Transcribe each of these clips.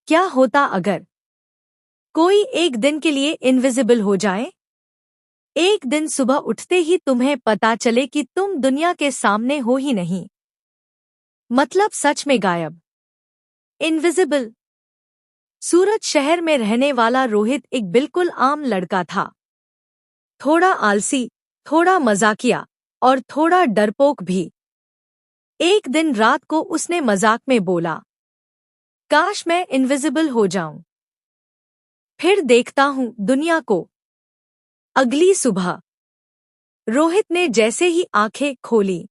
क्या होता अगर कोई एक दिन के लिए इनविजिबल हो जाए? एक दिन सुबह उठते ही तुम्हें पता चले कि तुम दुनिया के सामने हो ही नहीं। मतलब सच में गायब। इनविजिबल। सूरत शहर में रहने वाला रोहित एक बिल्कुल आम लड़का था। थोड़ा आलसी, थोड़ा मजाकिया और थोड़ा डरपोक भी। एक दिन रात को उसने मजाक में बोला, काश मैं इनविजिबल हो जाऊं। फिर देखता हूं दुनिया को। अगली सुबह रोहित ने जैसे ही आंखें खोली,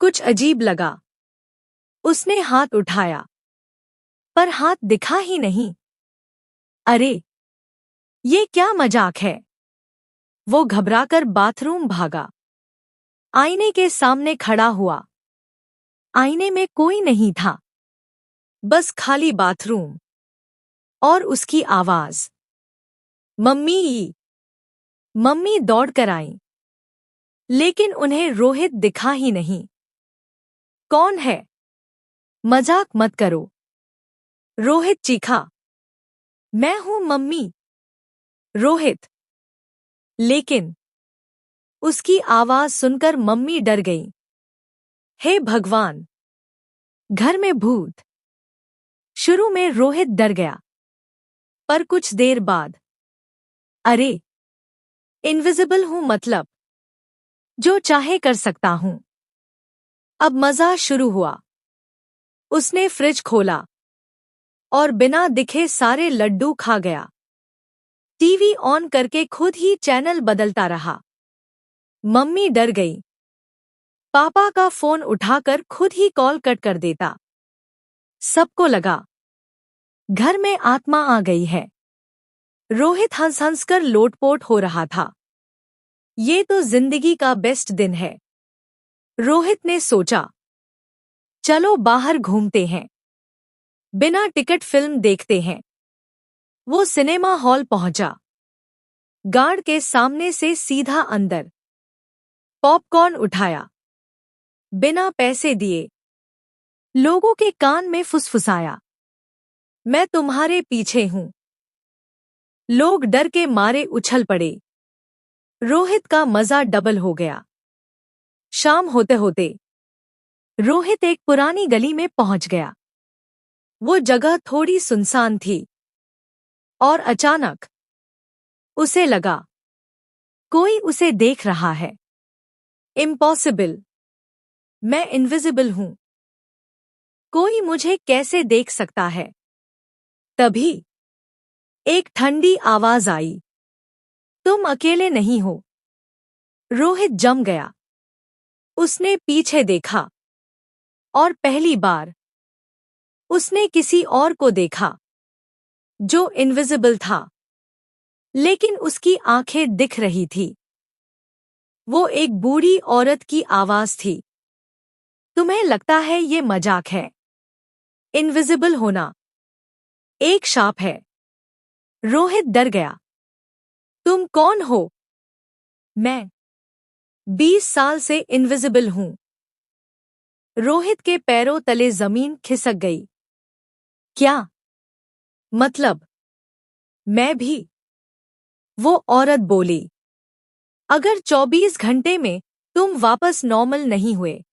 कुछ अजीब लगा। उसने हाथ उठाया, पर हाथ दिखा ही नहीं। अरे, ये क्या मजाक है? वो घबराकर बाथरूम भागा। आईने के सामने खड़ा हुआ। आईने में कोई नहीं था, बस खाली बाथरूम और उसकी आवाज, मम्मी। मम्मी दौड़कर आई, लेकिन उन्हें रोहित दिखा ही नहीं। कौन है? मजाक मत करो, रोहित चीखा। मैं हूं मम्मी। रोहित। लेकिन उसकी आवाज सुनकर मम्मी डर गई। हे भगवान, घर में भूत। शुरू में रोहित डर गया, पर कुछ देर बाद, अरे, इनविजिबल हूं मतलब जो चाहे कर सकता हूं। अब मजा शुरू हुआ। उसने फ्रिज खोला और बिना दिखे सारे लड्डू खा गया। टीवी ऑन करके खुद ही चैनल बदलता रहा। मम्मी डर गई। पापा का फोन उठाकर खुद ही कॉल कट कर देता। सबको लगा घर में आत्मा आ गई है। रोहित हंस हंसकर लोटपोट हो रहा था। ये तो जिंदगी का बेस्ट दिन है, रोहित ने सोचा। चलो बाहर घूमते हैं, बिना टिकट फिल्म देखते हैं। वो सिनेमा हॉल पहुंचा। गार्ड के सामने से सीधा अंदर। पॉपकॉर्न उठाया, बिना पैसे दिए। लोगों के कान में फुसफुसाया, मैं तुम्हारे पीछे हूं। लोग डर के मारे उछल पड़े। रोहित का मजा डबल हो गया। शाम होते होते रोहित एक पुरानी गली में पहुंच गया। वो जगह थोड़ी सुनसान थी और अचानक उसे लगा कोई उसे देख रहा है। इम्पॉसिबल, मैं इनविजिबल हूं। कोई मुझे कैसे देख सकता है? तभी एक ठंडी आवाज आई, तुम अकेले नहीं हो। रोहित जम गया। उसने पीछे देखा और पहली बार उसने किसी और को देखा जो इनविजिबल था, लेकिन उसकी आंखें दिख रही थी। वो एक बूढ़ी औरत की आवाज थी। तुम्हें लगता है ये मजाक है? इनविजिबल होना एक शाप है। रोहित डर गया। तुम कौन हो? मैं 20 साल से इनविजिबल हूं। रोहित के पैरों तले जमीन खिसक गई। क्या मतलब? मैं भी। वो औरत बोली, अगर 24 घंटे में तुम वापस नॉर्मल नहीं हुए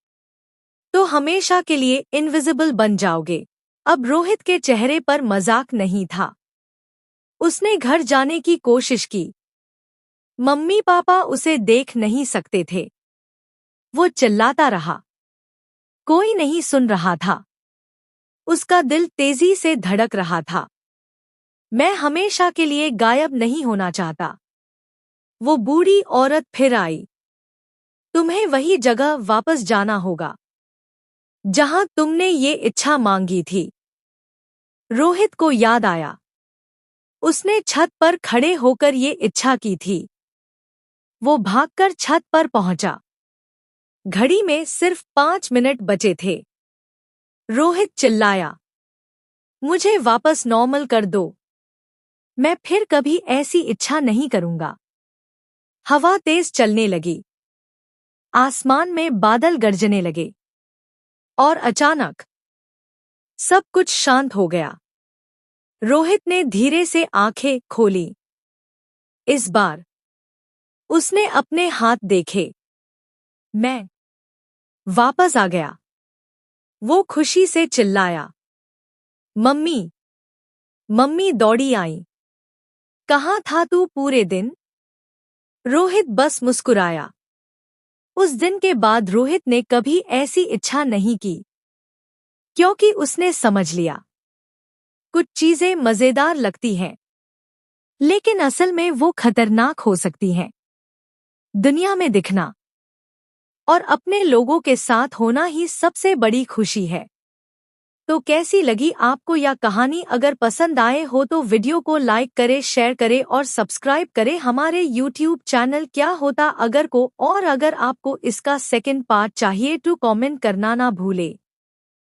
तो हमेशा के लिए इनविजिबल बन जाओगे। अब रोहित के चेहरे पर मजाक नहीं था। उसने घर जाने की कोशिश की। मम्मी पापा उसे देख नहीं सकते थे। वो चिल्लाता रहा, कोई नहीं सुन रहा था। उसका दिल तेजी से धड़क रहा था। मैं हमेशा के लिए गायब नहीं होना चाहता। वो बूढ़ी औरत फिर आई। तुम्हें वही जगह वापस जाना होगा जहां तुमने ये इच्छा मांगी थी। रोहित को याद आया, उसने छत पर खड़े होकर ये इच्छा की थी। वो भागकर छत पर पहुंचा। घड़ी में सिर्फ 5 मिनट बचे थे। रोहित चिल्लाया, मुझे वापस नॉर्मल कर दो। मैं फिर कभी ऐसी इच्छा नहीं करूंगा। हवा तेज चलने लगी। आसमान में बादल गरजने लगे और अचानक सब कुछ शांत हो गया। रोहित ने धीरे से आंखें खोली। इस बार उसने अपने हाथ देखे। मैं वापस आ गया। वो खुशी से चिल्लाया। मम्मी! मम्मी दौड़ी आई। कहाँ था तू पूरे दिन? रोहित बस मुस्कुराया। उस दिन के बाद रोहित ने कभी ऐसी इच्छा नहीं की, क्योंकि उसने समझ लिया कुछ चीजें मजेदार लगती हैं, लेकिन असल में वो खतरनाक हो सकती हैं। दुनिया में दिखना और अपने लोगों के साथ होना ही सबसे बड़ी खुशी है। तो कैसी लगी आपको यह कहानी? अगर पसंद आए हो तो वीडियो को लाइक करें, शेयर करें और सब्सक्राइब करें हमारे यूट्यूब चैनल क्या होता अगर को। और अगर आपको इसका सेकंड पार्ट चाहिए तो कमेंट करना ना भूले।